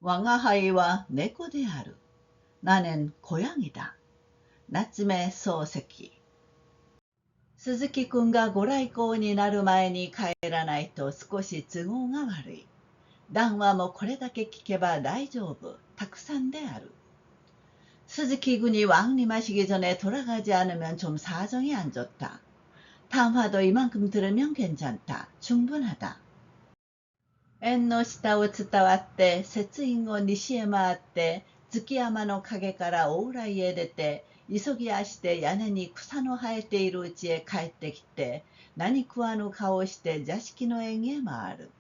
我が輩は 猫である. 나는 고양이다. 나츠메 소세키. 스즈키君が ご来光になる前に帰らないと少し都合が悪い。談話もこれだけ聞けば大丈夫。たくさんである。스즈키 군이 왕림하시기 전에 돌아가지 않으면 좀 사정이 안 좋다.談話도 이만큼 들으면 괜찮다. 충분하다. 縁の下を伝わって雪山の陰から大浦へ出て、急ぎ足で屋根に草の生えているうちへ帰ってきて、何食わぬ顔をして座敷の縁へ回る。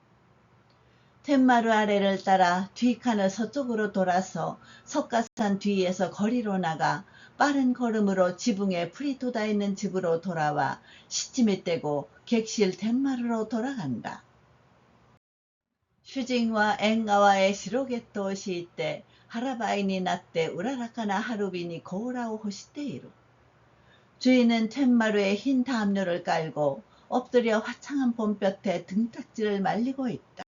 텐마루 아래를 따라 뒷칸을 서쪽으로 돌아서 석가산 뒤에서 거리로 나가 빠른 걸음으로 지붕에 풀이 돋아있는 집으로 돌아와 시침이 떼고 객실 텐마루로 돌아간다. 슈징과 엥가와의 시로게토시 이때 하라바인이 났대 우라라카나 하루빈이 고우라오 호시테이루. 주인은 텐마루에 흰 담요를 깔고 엎드려 화창한 봄볕에 등딱지를 말리고 있다.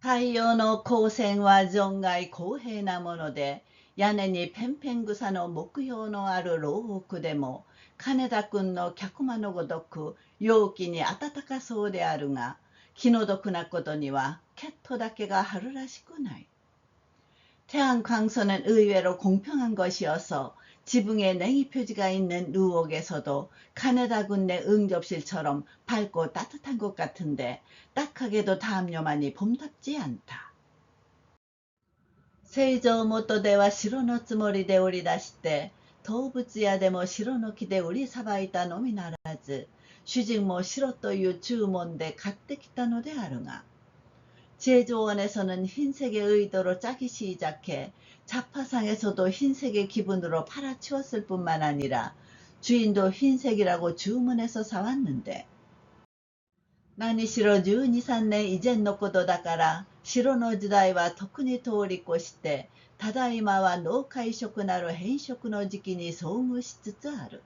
太陽の光線は存外公平なもので、屋根にペンペン草の木用のある牢屋でも金田君の客間のごとく陽気に暖かそうであるが、気の毒なことには캣도だけが春らしくない。 태양 광선은 의외로 공평한 것이어서 지붕에 냉이 표지가 있는 루옥에서도 카네다군네 응접실처럼 밝고 따뜻한 것 같은데 딱하게도 담요만이 봄답지 않다. 成城元では城のつもりで売り出して、動物屋でも白の木で売りさばいたのみならず、主人も白という注文で買ってきたのであるが、 제조원에서는 흰색의 의도로 짜기 시작해 자파상에서도 흰색의 기분으로 팔아치웠을 뿐만 아니라 주인도 흰색이라고 주문해서 사왔는데, 何しろ12、3年以前のことだから、白の時代は特に通り越して、ただいまは農会色なる変色の時期に遭遇しつつある。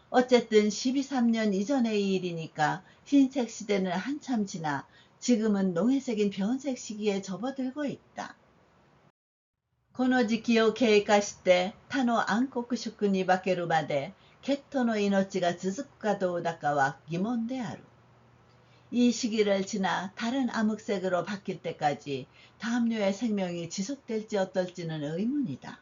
어쨌든 12、3년 이전의 일이니까 흰색 시대는 한참 지나 지금은 농해색인 변색 시기에 접어들고 있다. この時期を経過して他の暗黒色に化けるまで血統の命が続くかどうだかは疑問である。 이 시기를 지나 다른 암흑색으로 바뀔 때까지 담요의 생명이 지속될지 어떨지는 의문이다.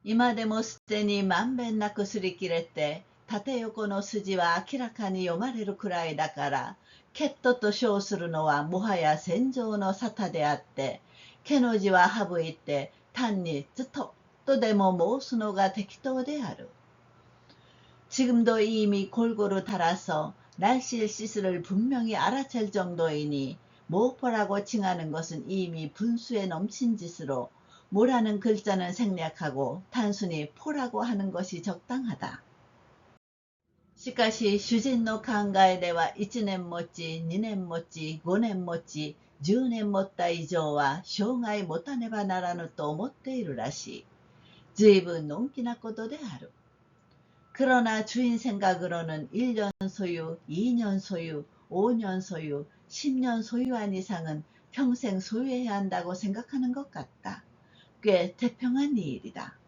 今でもすでにまんべんなくすり切れて縦横の筋は明らかに読まれるくらいだから、캣도と称するのはもはや戦場の沙汰であって、ケノジは省いて単にズトとでも申すのが適当である。 지금도 이미 골고루 달아서 날씨의 시스를 분명히 알아챌 정도이니 모포라고 칭하는 것은 이미 분수에 넘친 짓으로 모라는 글자는 생략하고 단순히 포라고 하는 것이 적당하다. しかし主人の考えでは1年もち、2年もち、5年もち、10年もった以上は生涯持たねばならぬと思っているらしい。 随分のんきなことである。 그러나 주인 생각으로는 1년 소유, 2년 소유, 5년 소유, 10년 소유한 이상은 평생 소유해야 한다고 생각하는 것 같다. 꽤 태평한 일이다.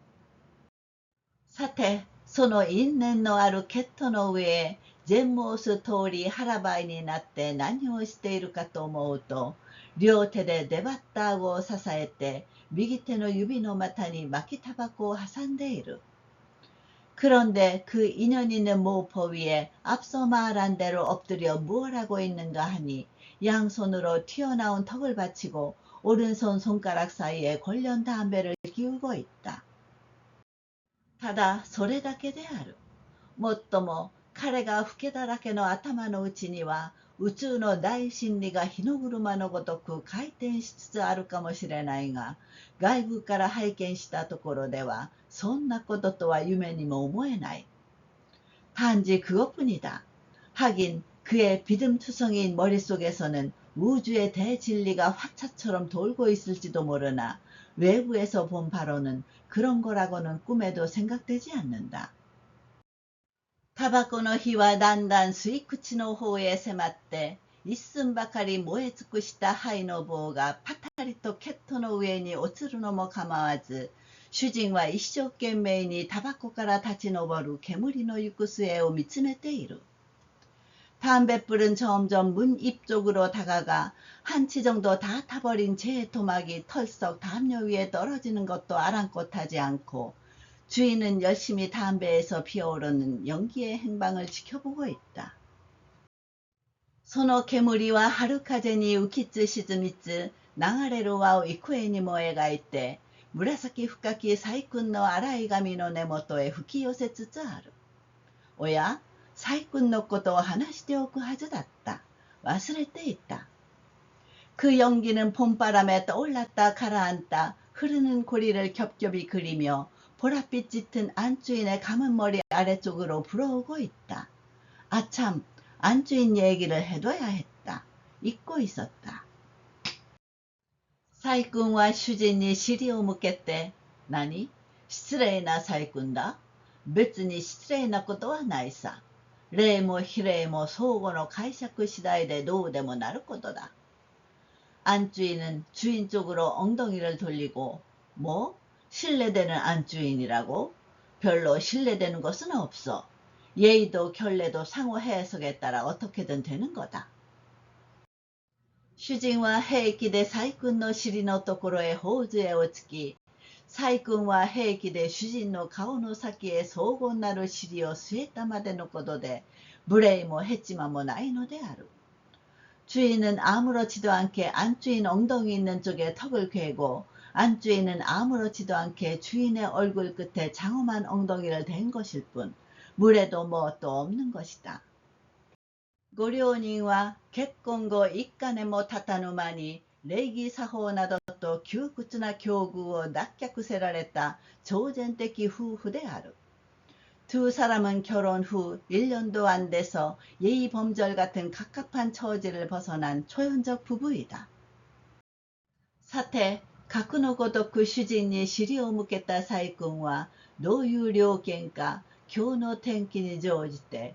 さて、その因縁のあるケットの上へ全モース通り腹ばいになって何をしているかと思うと、両手で出張った顎を支えて右手の指の股に巻きタバコを挟んでいる。 그런데 그 인연 있는 모포 위에 앞서 말한 대로 엎드려 무얼 하고 있는가 하니 양손으로 튀어나온 턱을 받치고 오른손 손가락 사이에 관련 담배를 기울고 있다. ただそれだけである。 もっとも彼が老けだらけの頭のうちには宇宙の大真理が火の車のごとく回転しつつあるかもしれないが、外部から拝見したところではそんなこととは夢にも思えない。 단지 그것뿐이다. 하긴 그의 비듬투성이인 머릿속에서는 우주의 대진리가 화차처럼 돌고 있을지도 모르나 외부에서 본 바로는 그런 거라고는 꿈에도 생각되지 않는다. タバコの火はだんだん吸い口の方へ迫って一寸ばかり燃え尽くした灰の棒がパタリとケットの上に落ちるのも構わず、主人は一生懸命にタバコから立ち上る煙の行く末を見つめている。담뱃불은 점점 문 입 쪽으로 다가가 한치 정도 다 타버린 제 토막이 털썩 담요 위에 떨어지는 것도 아랑곳하지 않고 주인은 열심히 담배에서 피어오르는 연기의 행방을 지켜보고 있다. その煙ははるかぜに浮きつ沈みつ流れる輪を幾重にも描いて紫深き細君の荒い髪の根元へ吹き寄せつつある。おや、細君のことを話しておくはずだった。忘れていた。그 연기는 봄바람에 떠올랐다 가라앉다 흐르는 고리를 겹겹이 그리며 보랏빛 짙은 안주인의 감은 머리 아래쪽으로 불어오고 있다. 아참, 안주인 얘기를 해둬야 했다. 잊고 있었다. 사이꾼과 슈진이 시리오 묻겠대. 나니? 시스레이나 사이꾼다? 別に失礼なことはないさ。礼も非礼も相互の解釈次第でどうでもなることだ。 안주인은 주인 쪽으로 엉덩이를 돌리고 뭐? 신뢰되는 안주인이라고? 별로 신뢰되는 것은 없어. 예의도 결례도 상호 해석에 따라 어떻게든 되는 거다. 主人は平気で細君の尻のところへ頬杖をつき、細君は平気で主人の顔の先へ荘厳なる尻を据えたまでのことで、無礼もへちまもないのである。 주인은 아무렇지도 않게 안주인 엉덩이 있는 쪽에 턱을 괴고 안주인은 아무렇지도 않게 주인의 얼굴 끝에 장엄한 엉덩이를 댄 것일 뿐 무례도 뭣도 없는 것이다. ご両人は結婚後一金もたたぬ間に礼儀作法などと窮屈な境遇を脱却せられた超然的夫婦である。 두 사람은 결혼 후 1년도 안 돼서 예의 범절 같은 갑갑한 처지를 벗어난 초현적 부부이다. 사태, 格のごとく主人に尻を向けた細君はどういう了見か今日の天気に乗じて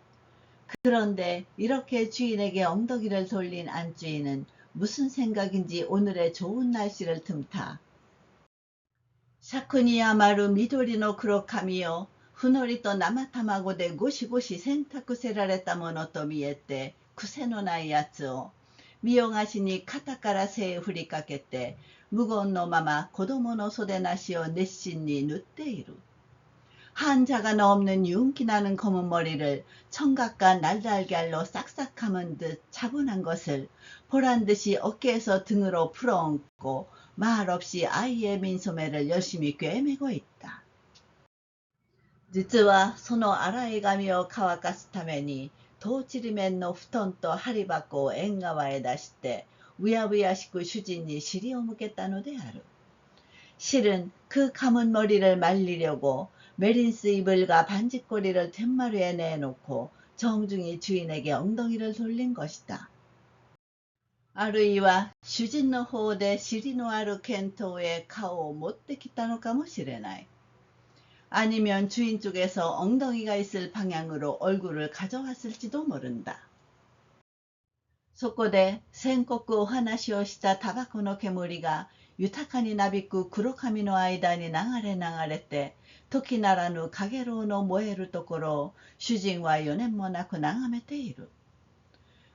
그런데 이렇게 주인에게 엉덩이를 돌린 안주인은 무슨 생각인지 오늘의 좋은 날씨를 틈타 샤쿠니야마루 미도리노 크로카미요 ふのりと生卵でゴシゴシ洗濯せられたものと見えて癖のないやつを見よがしに肩から背へ振りかけて無言のまま子供の袖なしを熱心に塗っている。 한자가 없는 윤기나는 검은 머리를 청각과 날달걀로 싹싹 감은 듯 차분한 것을 보란듯이 어깨에서 등으로 풀어얹고 말없이 아이의 민소매를 열심히 꿰매고 있다. 実はその荒い髪を乾かすためにトーチリ面の布団と針箱を縁側へ出してうやうやしく主人に尻を向けたのである。 실은 그 감은 머리를 말리려고 메린스 이불과 반짓고리를 툇마루에 내놓고 정중히 주인에게 엉덩이를 돌린 것이다. あるいは主人の方で尻のある剣刀へ顔を持ってきたのかもしれない。 아니면 주인 쪽에서 엉덩이가 있을 방향으로 얼굴을 가져왔을지도 모른다. そこで宣告お話をしたタバコの煙が豊かになびく黒髪の間に流れ流れて時ならぬ陽炎の燃えるところを主人は余念もなく眺めている。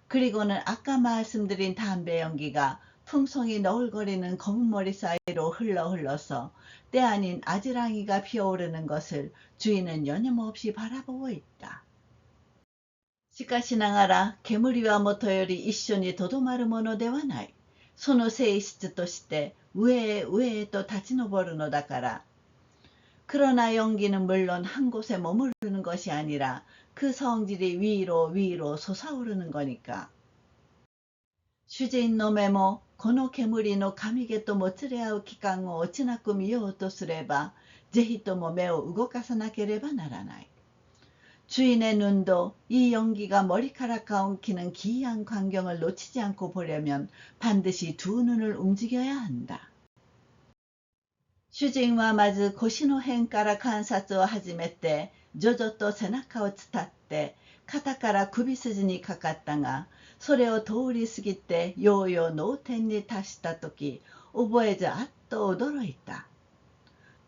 그리고는 아까 말씀드린 담배 연기가 풍성이 너울거리는 검은 머리 사이로 흘러서 때 아닌 아지랑이가 피어오르는 것을 주인은 여념없이 바라보고 있다. しかしながら煙はもとより一緒にとどまるものではない。その性質として上へ上へと立ち上るのだから。 그러나 연기는 물론 한 곳에 머무르는 것이 아니라 그 성질이 위로 위로 솟아오르는 거니까. 主人の目もこの煙の神毛ともつれ合う期間を落ちなく見ようとすればぜひとも目を動かさなければならない。 주인의 눈도 이 연기가 머리카락 가운키는 기이한 광경을 놓치지 않고 보려면 반드시 두 눈을 움직여야 한다. 主人はまず腰の辺から観察を始めて徐々と背中を伝って肩から首筋にかかったが、それを通り過ぎてようよう脳天に達したとき、覚えずあっと驚いた。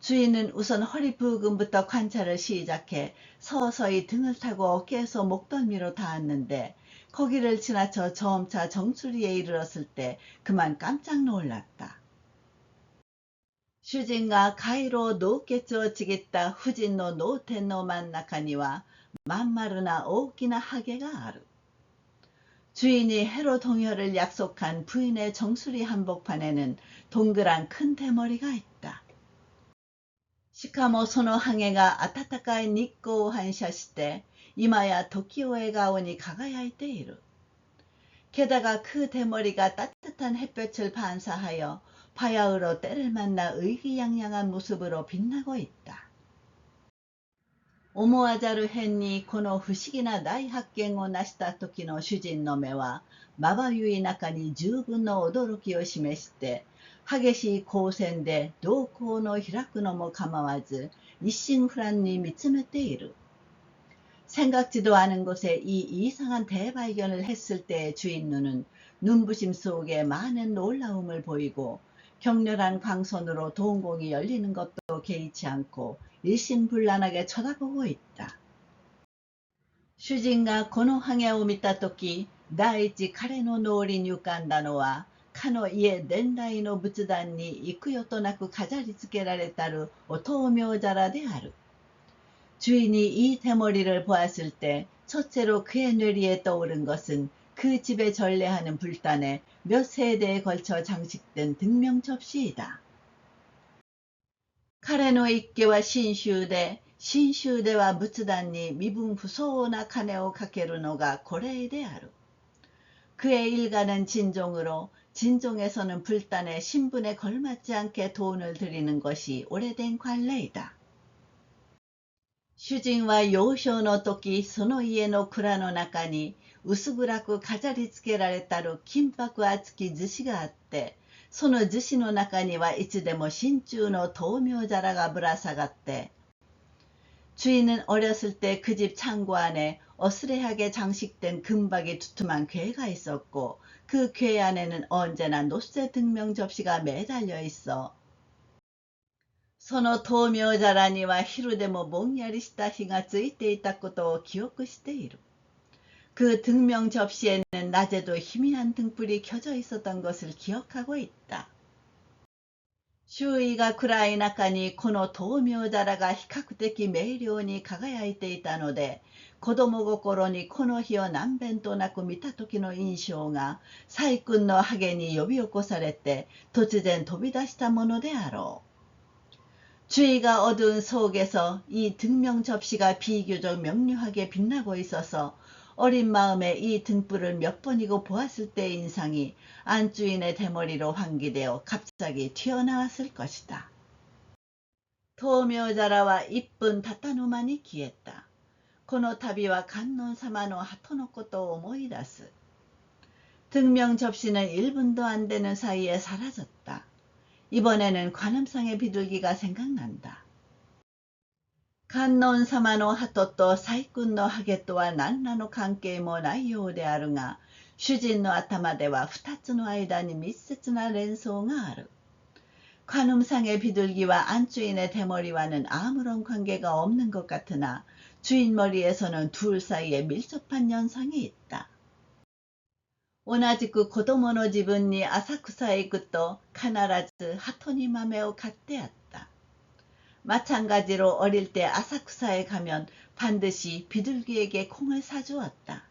주인은 우선 허리 부근부터 관찰을 시작해 서서히 등을 타고 어깨에서 목덜미로 닿았는데 거기를 지나쳐 점차 정수리에 이르렀을 때 그만 깜짝 놀랐다. 슈진가 가이로 노케츠오 지겠다 후진노 노텐노 만나카니와 만마르나 오기나 하게가 아루. 주인이 해로 동요를 약속한 부인의 정수리 한복판에는 동그란 큰 대머리가 있다. しかもそのハゲが暖かい日光を反射して、今や時を笑顔に輝いている。게다가 그 대머리가 따뜻한 햇볕을 반사하여 바야흐로 때를 만나 의기양양한 모습으로 빛나고 있다. 思わざる変にこの不思議な大発見を成した時の主人の目は、まばゆい中に十分の驚きを示して、激しい光線で瞳孔の開くのも構わず一心不乱に見つめている。생각지도 않은 곳에 이 이상한 대발견을 했을 때의 주인 눈은 눈부심 속에 많은 놀라움을 보이고 격렬한 광선으로 동공이 열리는 것도 개의치 않고 일심불란하게 쳐다보고 있다. 主人がこのハゲを見たとき、第一彼の脳裏に浮かんだのは、かの家伝来の仏壇に幾代となく飾り付けられたるお灯明皿である。주인이 이 대머리를 보았을 때 첫째로 그의 뇌리에 떠오른 것은 그 집에 전례하는 불단에 몇 세대에 걸쳐 장식된 등명 접시이다. 彼の一家は信州で、信州では仏壇に身分不相応な金をかけるのが고례である。그의 일가는 진종으로 진종에서는 불단에 신분에 걸맞지 않게 돈을 드리는 것이 오래된 관례이다. 主人は幼少の時、その家の蔵の中に薄暗く飾り付けられたる金箔厚き厨子があって、その厨子の中にはいつでも真鍮の灯明皿がぶら下がって、주인은 어렸을 때 그 집 창고 안에 어스레하게 장식된 금박이 두툼한 궤가 있었고 그 궤 안에는 언제나 노쇠 등명 접시가 매달려 있어 その灯明皿には昼でもぼんやりした火がついていたことを記憶している。그 등명 접시에는 낮에도 희미한 등불이 켜져 있었던 것을 기억하고 있다. 周囲が暗い中にこの灯明皿が比較的明瞭に輝いていたので、子供心にこの火を何べんとなく見た時の印象が細君のハゲに呼び起こされて突然飛び出したものであろう。 주위가 어두운 속에서 이 등명 접시가 비교적 명료하게 빛나고 있어서 어린 마음에 이 등불을 몇 번이고 보았을 때의 인상이 안주인의 대머리로 환기되어 갑자기 튀어나왔을 것이다. 도묘자라와 이쁜 다타노만이 기했다. この旅は観音様の鳩のことを思い出す。 등명 접시는 1분도 안 되는 사이에 사라졌다. 이번에는 관음상의 비둘기가 생각난다. 観音様の鳩と細君のハゲとは何らの関係もないようであるが、主人の頭では2つの間に密接な連想がある。 관음상의 비둘기와 안주인의 대머리와는 아무런 관계가 없는 것 같으나 주인 머리에서는 둘 사이에 밀접한 연상이 있다. 同じく子供の自分に浅草へ行くと必ず鳩に豆を買ってあった。 마찬가지로 어릴 때 아사쿠사에 가면 반드시 비둘기에게 콩을 사주었다.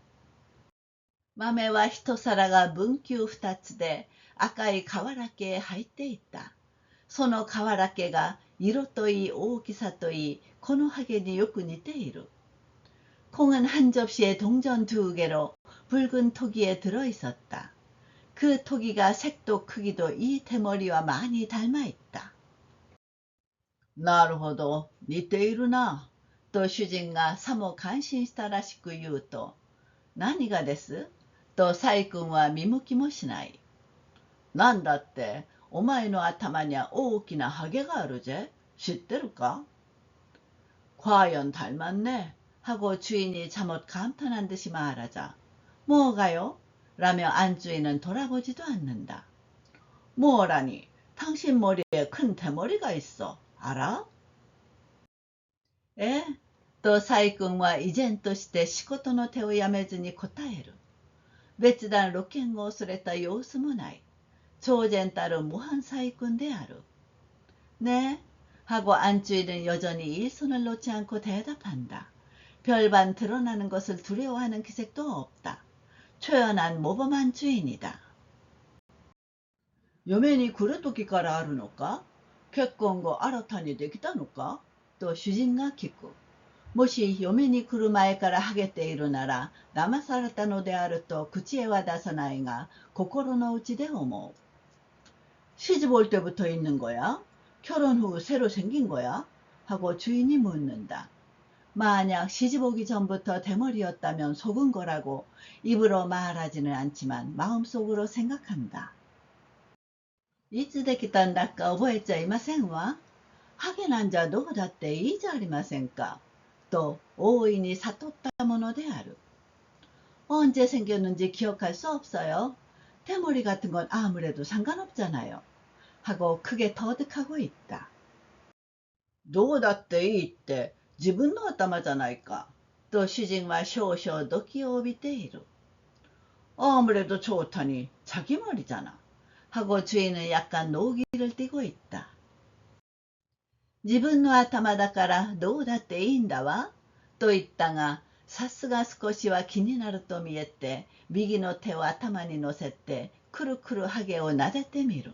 마메와 히토사라가 문규 2つで赤い瓦家へ入っていった。その瓦家が色といい大きさといいこのハゲによく似ている。 콩은 한 접시에 동전 2개로 붉은 토기에 들어있었다. 그 토기가 색도 크기도 이 대머리와 많이 닮아있다. なるほど、似ているな、と主人がさも感心したらしく言うと、何がですと細君は見向きもしない。なんだって、お前の頭には大きなハゲがあるぜ。知ってるか？과연 닮았네. 하고 주인이 잠옷 감탄한 듯이 말하자 뭐가요? 라며 안주인은 돌아보지도 않는다. 뭐라니 당신 머리에 큰 대머리가 있어. 알아?えと細君は依然として仕事の手をやめずに答える。別段露見を恐れた様子もない。超然たる무한細君である。네 하고 안주인은 여전히 일손을 놓지 않고 대답한다. 별반 드러나는 것을 두려워하는 기색도 없다. 초연한 모범한 주인이다. 嫁に来る時からあるのか結婚後新たにできたのかと主人が聞く。もし嫁に来る前からハゲているなら騙されたのであると口へは出さないが心の内で思う。시집올 때부터 있는 거야? 결혼 후 새로 생긴 거야? 하고 주인이 묻는다. 만약 시집오기 전부터 대머리였다면 속은 거라고 입으로 말하지는 않지만 마음속으로 생각한다. いつできたんだか覚えちゃいませんわ。ハゲなんじゃどうだっていいじゃありませんか。또大いに悟ったものである。 언제 생겼는지 기억할 수 없어요. 대머리 같은 건 아무래도 상관없잖아요. 하고 크게 터득하고 있다. どうだっていいって自分の頭じゃないか。と主人は少々ドキを帯びている。 아무래도 좋다니 자기 머리잖아. 하고 주인은 약간 노기를 띠고 있다. 自分の頭だからどうだっていいんだわ。と言ったが、さすが少しは気になると見えて、右の手を頭に乗せて、くるくるハゲを撫でてみる。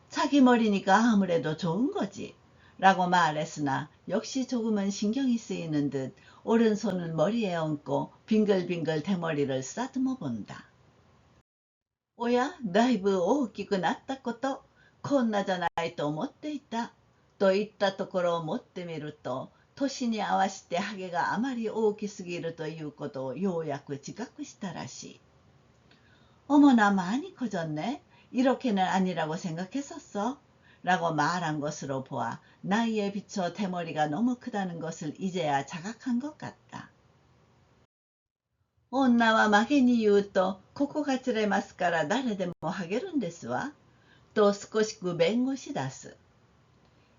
자기 머리니까 아무래도 좋은 거지. 라고 말했으나 역시 조금은 신경이 쓰이는 듯 오른손은 머리에 얹고 빙글빙글 대머리를 쓰다듬어 본다. おや、だいぶ大きくなったこと、こんなじゃないと思っていた。といったところを持ってみると、年に合わせてハゲがあまり大きすぎるということをようやく自覚したらしい。어머나 많이 커졌네. 이렇게는 아니라고 생각했었어. 라고 말한 것으로 보아 나이에 비춰 대머리가 너무 크다는 것을 이제야 자각한 것 같다. 女は曲げに言うと、ここが釣れますから誰でもハゲるんですわ。と少しく弁護し出す。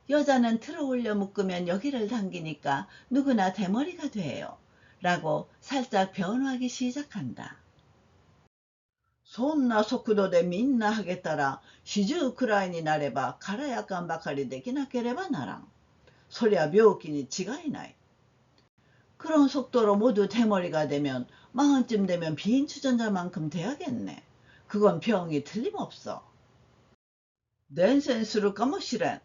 여자는 틀어 올려 묶으면 여기를 당기니까 누구나 대머리가 돼요. 라고 살짝 변호하기 시작한다. そんな速度でみんなハゲたら40くらいになればからやかんばかりできなければならん。そりゃ病気に違いない。 그런 속도로 모두 대머리가 되면 마흔쯤 되면 비인추전자만큼 돼야겠네. 그건 병이 틀림없어. 伝染するかもしれん。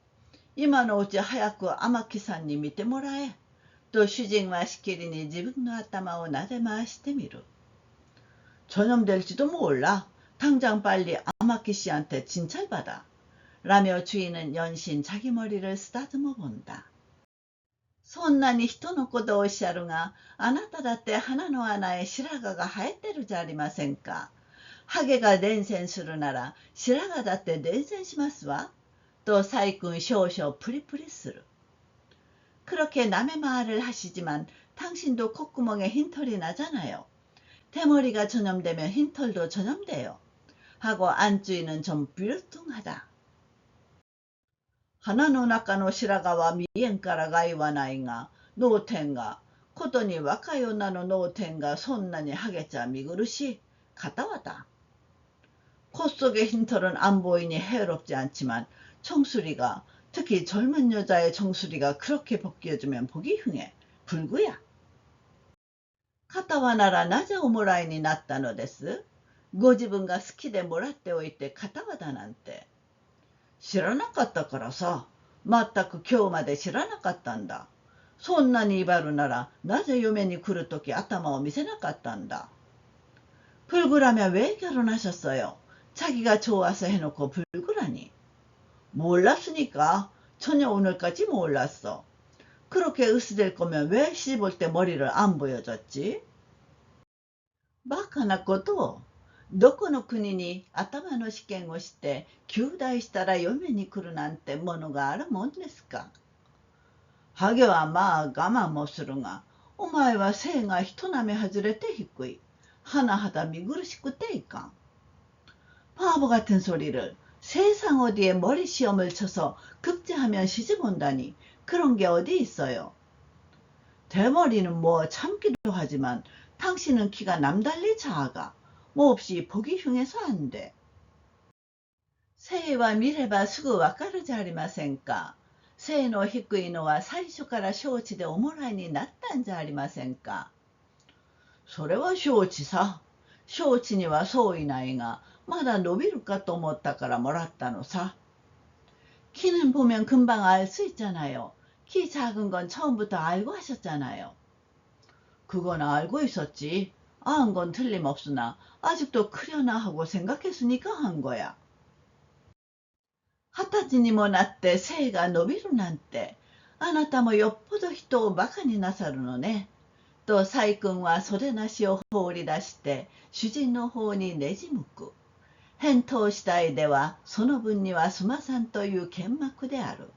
今のうち早く天木さんに見てもらえ。と主人はしきりに自分の頭を撫で回してみる。 전염될지도 몰라. 당장 빨리 아마키 씨한테 진찰받아. 라며 주인은 연신 자기 머리를 쓰다듬어 본다. そんなに人のことをおっしゃるが、あなただって鼻の穴へ白髪が生えてるじゃありませんか。ハゲが伝染するなら白髪だって伝染しますわ。또 사이꾼 쇼쇼 프리프리 쓰르. 그렇게 남의 말을 하시지만 당신도 콧구멍에 흰털이 나잖아요. 대머리가 전염되면 흰털도 전염돼요. 하고 안주인은 좀 뷰뚱하다. 鼻の中の白髪は見えんから害はないが、脳天が、ことに若い女の脳天がそんなにハゲちゃ見苦しい。가다와다. 콧 속의 흰털은 안 보이니 해롭지 않지만 정수리가, 특히 젊은 여자의 정수리가 그렇게 벗겨지면 보기 흉해. 불구야. 肩はならなぜおもらいになったのです。ご自分が好きでもらっておいて肩はだなんて。知らなかったからさ。まったく今日まで知らなかったんだ。そんなに威張るならなぜ嫁に来るとき頭を見せなかったんだ。불구라면 왜 결혼하셨어요? 자기가 좋아서 해놓고 불구라니. 몰랐으니까. 전혀 오늘까지 몰랐어. 그렇게 으스댈 거면 왜 시집올 때 머리를 안 보여줬지? バカなことを。どこの国に頭の試験をして及第したら嫁に来るなんてものがあるもんですか。ハゲはまあ我慢もするが、お前は性が人並み外れて低い。甚だ見苦しくていかん。바보 같은 소리를. 세상 어디에 머리 시험을 쳐서 급제하면 시집 온다니. 그런 게 어디 있어요. 대머리는 뭐 참기도 하지만 당신은 키가 남달리 작아. 몹시 보기 흉해서 안 돼. 새해와 미래바 수구 와까르지 하리마센까. 새의の 低いのは最初から承知でおもらいになったんじゃありませんか。それは承知さ。承知には相違ないが、まだ伸びるかと思ったからもらったのさ。키는 보면 금방 알 수 있잖아요. 키 작은 건 처음부터 알고 하셨잖아요. 그건 알고 있었지. 안 건 틀림없으나 아직도 크려나 하고 생각했으니까 한 거야. 20歳にもなって背が伸びるなんて、あなたもよっぽど人を馬鹿になさるのね。と細君は袖なしを放り出して主人の方にねじ向く。返答したいではその分にはすまさんという剣幕である。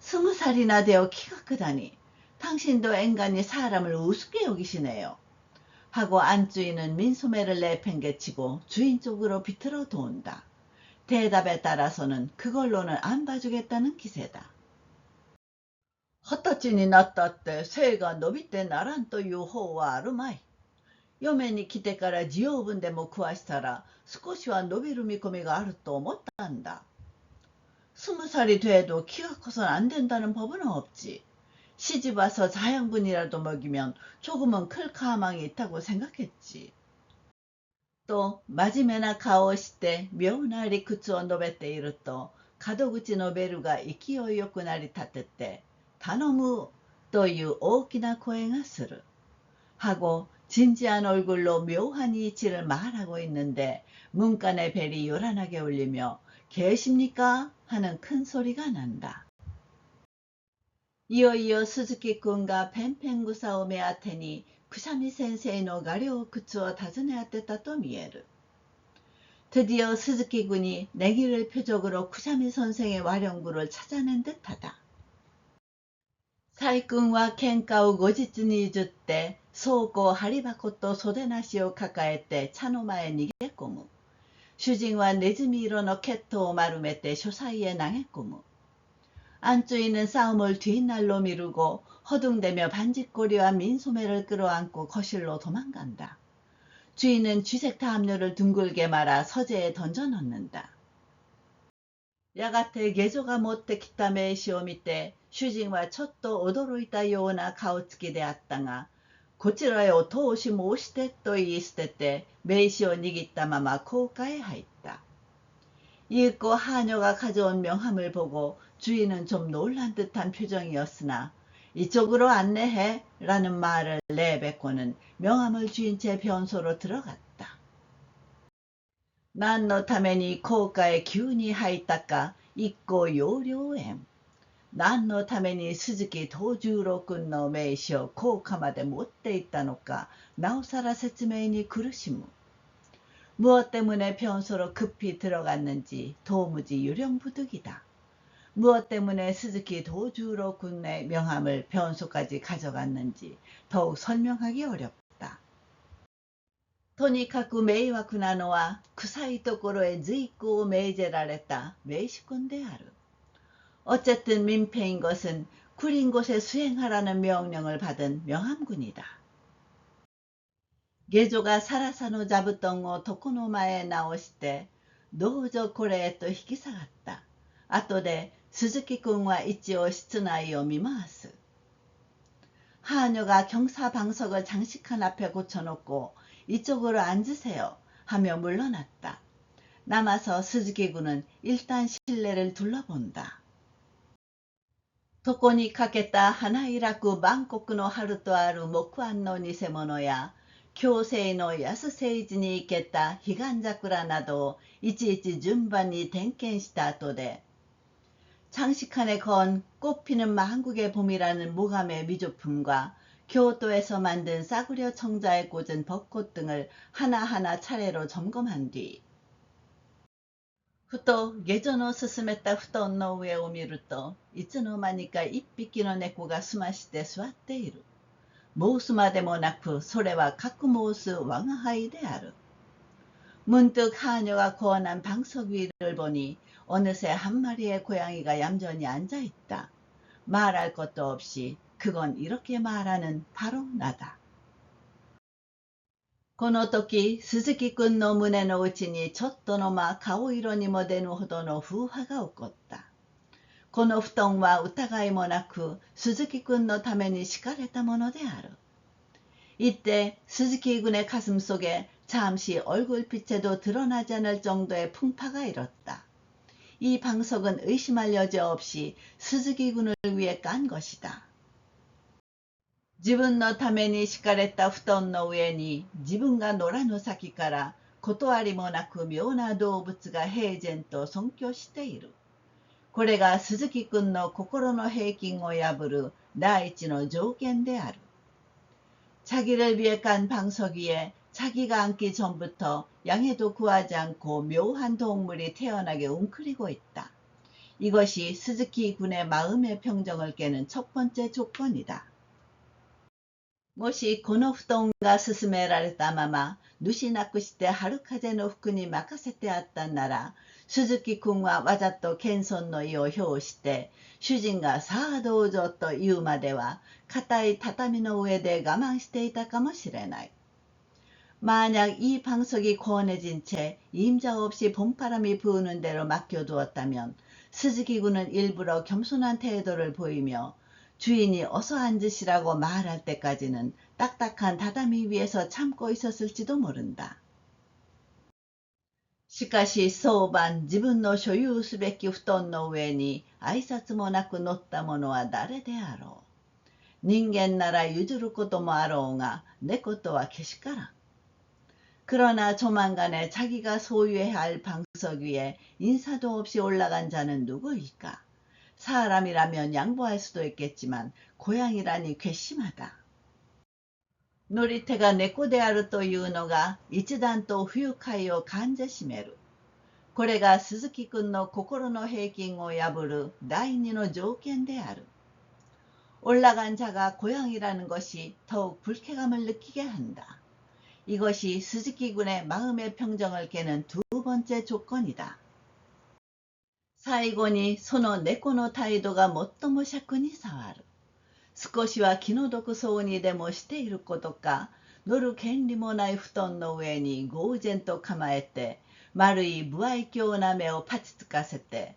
20살이나 되어 키가 크다니. 당신도 앵간히 사람을 우습게 여기시네요. 하고 안주인은 민소매를 내팽개치고 주인 쪽으로 비틀어 도운다. 대답에 따라서는 그걸로는 안 봐주겠다는 기세다. 20歳になったって背が伸びてならんという方はあるまい。嫁に来てから需要分でも食わしたら少しは伸びる見込みがあると思ったんだ。20살이 돼도 키가 커선 안 된다는 법은 없지. 시집 와서 자양분이라도 먹이면 조금은 클 가망이 있다고 생각했지. 또真面目な顔をして妙な理屈を述べていると門口のベルが勢いよくなり立てて頼むという大きな声がする。하고 진지한 얼굴로 묘한 이치를 말하고 있는데 문간의 벨이 요란하게 울리며 계십니까? 하는 큰 소리가 난다. 이어이어 스즈키君が ペンペン草を目当てにくしゃみ先生の画量靴を尋ね当てたと見える。드디어 스즈키군이 내기를 표적으로 쿠샤미 선생의 와령구를 찾아낸 듯하다. 사이꾼과 喧嘩を後日に譲って倉庫張り箱と袖なしを抱えて茶の間へ逃げ込む。主人はネズミ色のケットを丸めて書斎へ投げ込む。안주인은 싸움을 뒷날로 미루고 허둥대며 반짓고리와 민소매를 끌어안고 거실로 도망간다. 주인은 쥐색 담요를 둥글게 말아 서재에 던져넣는다. やがて下女が持ってきた名刺を見て主人はちょっと驚いたような顔つきであったが、こちらへお通し申してと言い捨てて名刺を握ったまま高架へ入った。읽고 하녀가 가져온 명함을 보고 주인은 좀 놀란 듯한 표정이었으나 이쪽으로 안내해 라는 말을 내뱉고는 명함을 쥔 채 변소로 들어갔다. 何のために高架へ急に入ったか一向要領縁。何のために鈴木藤十郎君の名刺を高架まで持って行ったのかなおさら説明に苦しむ。 무엇 때문에 변소로 급히 들어갔는지 도무지 유령부득이다. 무엇 때문에 스즈키 도주로 군의 명함을 변소까지 가져갔는지 더욱 설명하기 어렵다. とにかく迷惑なのは臭いところへ随行を命じられた名士君である。 어쨌든 민폐인 것은 구린 곳에 수행하라는 명령을 받은 명함군이다. 계조가 사라사노 잡았던床の前へ直してどうぞこれへと引き下がった。後で鈴木君は一応室内を見回す。 하녀가 경사방석을 장식한 앞에 고쳐놓고 이쪽으로 앉으세요 하며 물러났다. 남아서 스즈키군은 일단 실내를 둘러본다. 床にかけた花開く万国の春とある木案の偽物や強勢の安政治に生けた彼岸桜などをいちいち順番に点検した後で 장식칸에 건 꽃피는 만국의 봄이라는 무감의 미조품과 교토에서 만든 싸구려 청자에 꽂은 벚꽃 등을 하나하나 차례로 점검한 뒤 ふと下女の勧めた布団の上を見るといつの間にか一匹の猫がすまして座っている。申すまでもなく、それはかく申す我が輩である。문득 하녀가 구원한 방석 위를 보니 어느새 한 마리의 고양이가 얌전히 앉아있다. 말할 것도 없이 그건 이렇게 말하는 바로 나다. この時、鈴木くんの胸の内にちょっとの間顔色にも出ぬほどの風波が起こった。この布団は疑いもなく鈴木くんのために敷かれたものである。이때 스즈키 군의 가슴 속에 잠시 얼굴빛에도 드러나지 않을 정도의 풍파가 일었다. 이 방석은 의심할 여지 없이 스즈키 군을 위해 깐 것이다. 自分のために敷かれた布団の上に自分が野良の先から断りもなく妙な動物が平然と尊敬している。これが鈴木くんの心の平均を破る第一の条件である。자기를 위해 깐 방석 위에 자기가 앉기 전부터 양해도 구하지 않고 묘한 동물이 태연하게 웅크리고 있다. 이것이 스즈키 군의 마음의 평정을 깨는 첫 번째 조건이다. もしこの布団が勧められたまま主なくして春風の服に任せてあったなら、鈴木くんはわざと謙遜の意を表して主人がさあどうぞと言うまでは硬い畳の上で我慢していたかもしれない。만약 이 방석이 고원해진 채 임자 없이 봄바람이 부으는 대로 맡겨두었다면 스즈키 군은 일부러 겸손한 태도를 보이며 주인이 어서 앉으시라고 말할 때까지는 딱딱한 다다미 위에서 참고 있었을지도 모른다. しかし早晩自分の所有すべき布団の上に挨拶もなく乗った者は誰であろう。人間なら譲ることもあろうが猫とはけしからん。그러나 조만간에 자기가 소유해야 할 방석 위에 인사도 없이 올라간 자는 누구일까? 사람이라면 양보할 수도 있겠지만 고양이라니 괘씸하다. 乗り手が猫であるというのが一段と不愉快を感じしめる。これが鈴木くんの心の平均を破る第二の条件である。올라간 자가 고양이라는 것이 더욱 불쾌감을 느끼게 한다. 이것이 스즈키 군의 마음의 평정을 깨는 두 번째 조건이다. 最後にその猫の態度が最も尺に触る。少しは気の毒そうにでもしていることか、乗る権利もない布団の上に呆然と構えて、丸い無愛嬌な目をパチつかせて、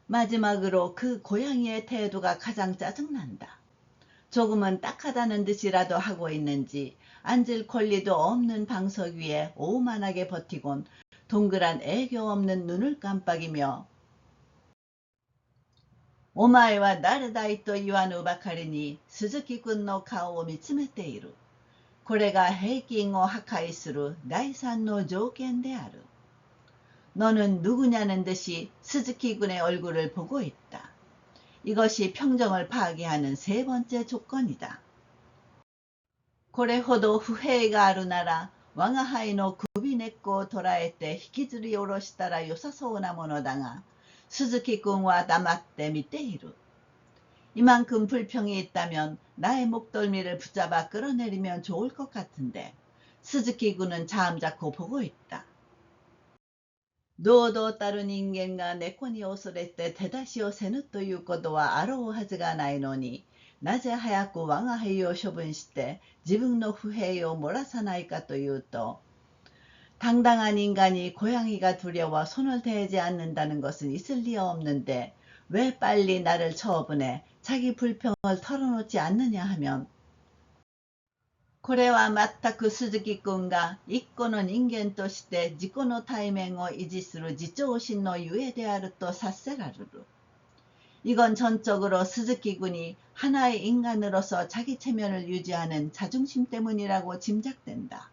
마지막으로 그 고양이의 태도가 가장 짜증난다. 조금은 딱하다는 듯이라도 하고 있는지 앉을 권리도 없는 방석 위에 오만하게 버티곤 동그란 애교 없는 눈을 깜빡이며 お前は誰だいと言わぬばかりに鈴木くんの顔を見つめている。これが平均を破壊する第三の条件である。너는 누구냐는 듯이 스즈키 군의 얼굴을 보고 있다. 이것이 평정을 파괴하는 세 번째 조건이다. これほど不平があるなら、我が輩の首根っこを捉えて引きずり下ろしたらよさそうなものだが、스즈키 군과 남았대 밑에 이루. 이만큼 불평이 있다면 나의 목덜미를 붙잡아 끌어내리면 좋을 것 같은데 스즈키 군은 잠자코 보고 있다. 堂々たる人間が猫に恐れて手出しをせぬということはあろうはずがないのに、なぜ早く我が輩を処分して自分の不平を漏らさないかというと、당당한 인간이 고양이가 두려워 손을 대지 않는다는 것은 있을 리 없는데 왜 빨리 나를 처분해 자기 불평을 털어놓지 않느냐 하면 これは全く鈴木くんが一個の人間として自己の体面を維持する自重心のゆえであると察せられる。 이건 전적으로 스즈키 군이 하나의 인간으로서 자기 체면을 유지하는 자존심 때문이라고 짐작된다.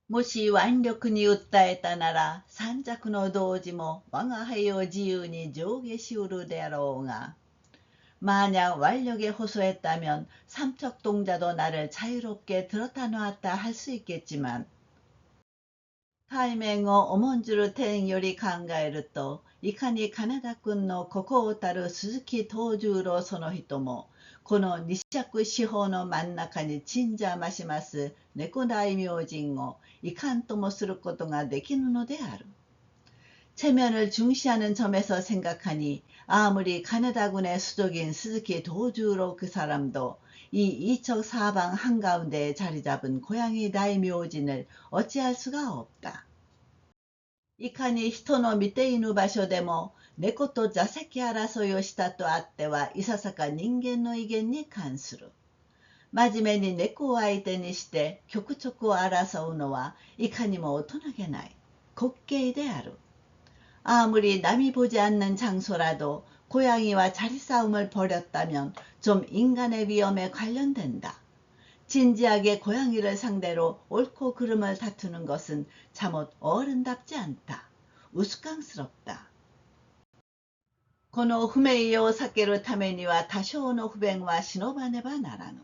もし腕力に訴えたなら三尺の童子も我が輩を自由に上下しうるであろうが、 만약 완력에 호소했다면 삼척동자도 나를 자유롭게 들었다 놨다 할 수 있겠지만, 対面を重んじる点より考えると、いかに金田君の孤高たる鈴木藤十郎その人も、この西着四方の真ん中に鎮座まします猫大明神をいかんともすることができぬのである。 체면을 중시하는 점에서 생각하니 아무리 가느다군의 수족인 스즈키 도주로 그 사람도 이 이척 사방 한가운데에 자리잡은 고양이 다이묘진을 어찌할 수가 없다. いかに人の見ていぬ場所でも猫と座席争いをしたとあってはいささか人間の威厳に関する。真面目に猫を相手にして局直を争うのはいかにも大人げない滑稽である。 아무리 남이 보지 않는 장소라도 고양이와 자리싸움을 벌였다면 좀 인간의 위험에 관련된다. 진지하게 고양이를 상대로 옳고 그름을 다투는 것은 잠옷 어른답지 않다. 우스꽝스럽다. この不名誉を避けるためには多少の不便は忍ばねばならぬ。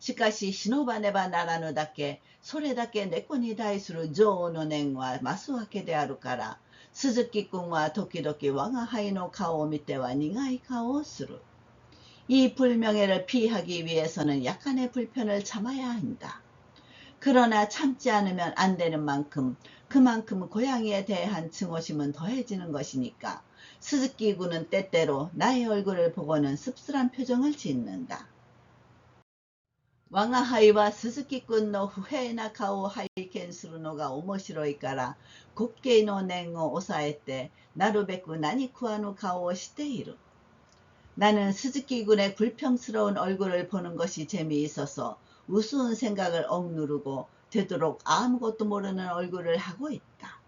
しかし忍ばねばならぬだけ、それだけ猫に対する女王の念は増すわけであるから、鈴木君は時々我が輩の顔を見ては苦い顔をする。이 불명예를 피하기 위해서는 약간의 불편을 참아야 한다. 그러나 참지 않으면 안 되는 만큼 그만큼 고양이에 대한 증오심은 더해지는 것이니까 스즈키 군은 때때로 나의 얼굴을 보고는 씁쓸한 표정을 짓는다. 我が輩は鈴木君の不平な顔を拝見するのが面白いから滑稽の念を抑えてなるべく何食わぬ顔をしている。 나는 스즈키 군의 불평스러운 얼굴을 보는 것이 재미있어서 우스운 생각을 억누르고 되도록 아무것도 모르는 얼굴을 하고 있다.